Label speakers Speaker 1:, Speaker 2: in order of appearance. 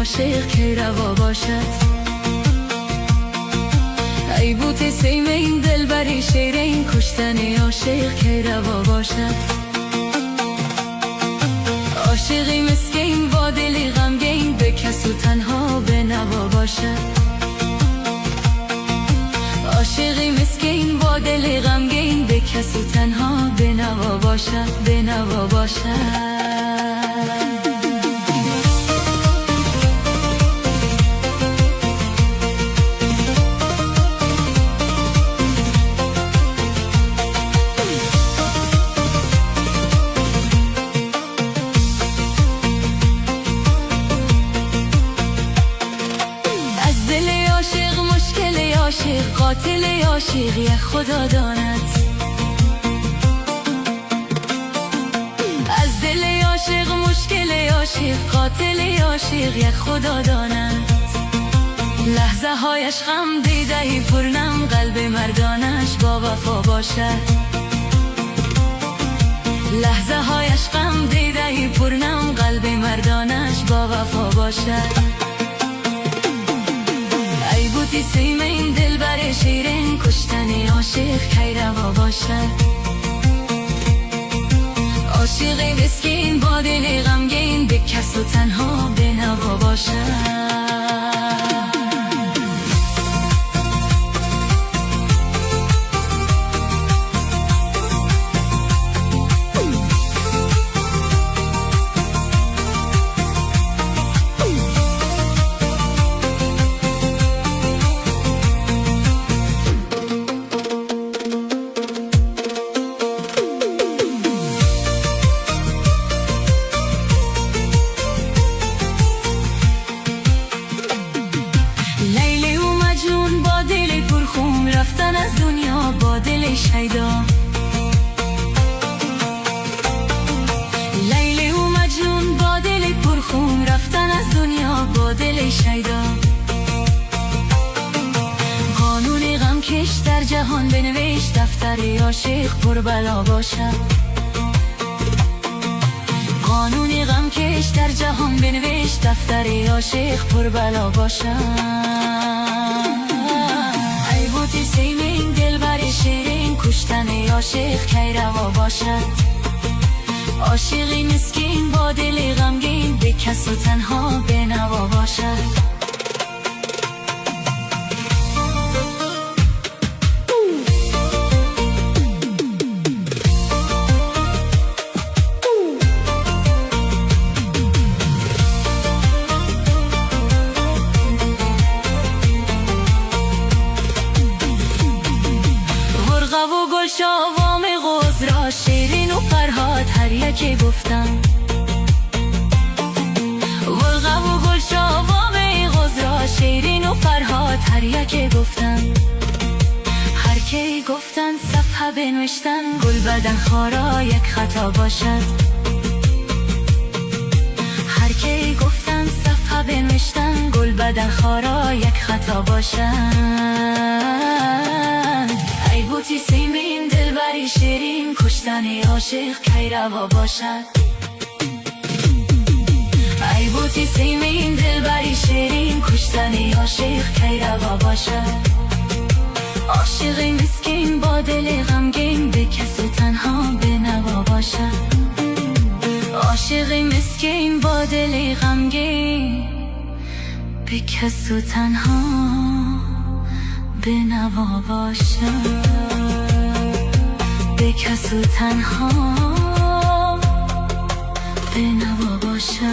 Speaker 1: عاشق کی روا باشد. ای بوت سیم این دلبری شیر این کشتن عاشق کی روا باشد. عاشقی مسکین با دلی غمگین به کس و تنها به نوا باشد. عاشقی مسکین با دلی غمگین به کس و تنها به نوا باشد، به نوا باشد. عاشق قاتل عاشق یک خدا داند. از دل عاشق مشکل عاشق قاتل عاشق یک خدا داند. لحظه هایش غم دیده پرنم قلب مردانش با وفا باشد. لحظه هایش غم دیده پرنم قلب مردانش با وفا باشد. ای بوتی سیم این دلبر شیرین کشتن عاشق کی روا باشد. عاشقی مسکین با دل غمگین به کس و تنها به نوا باشد. رفتن از دنیا با دل شیدا. لیلی و مجنون با دل پرخون رفتن از دنیا با دل شیدا. قانون غم کش در جهان بنوشت دفتر عاشق پر بلا باشد. قانون غم کش در جهان بنوشت دفتر عاشق پر بلا باشد. سیم این دلبر شیرین کشتن عاشق کی روا باشد. عاشقی مسکین با دل غمگین به کس و تنها به نوا باشد. و گل شاوام غوز را شیرین و فرهاد هر یکی گفتم. ورقه و گل شاوام غوز را شیرین و فرهاد هر یکی گفتم. هر کی گفتن صفحه بنوشتن گل بدن خارا یک خطا باشد. هر کی گفتن صفحه بنوشتن گل بدن خارا یک خطا باشد. ای بوتی سیم این دلبری شیرین کشتن عاشق کی روا باشد. ای بوتی سیم این دلبری شیرین کشتن عاشق کی روا باشد. عاشقی مسکین با دل غمگین به کس و تنها به نوا باشد. عاشقی مسکین با دل غمگین به کس و تنها به نوا باشد. به کس و تنها به نوا باشد.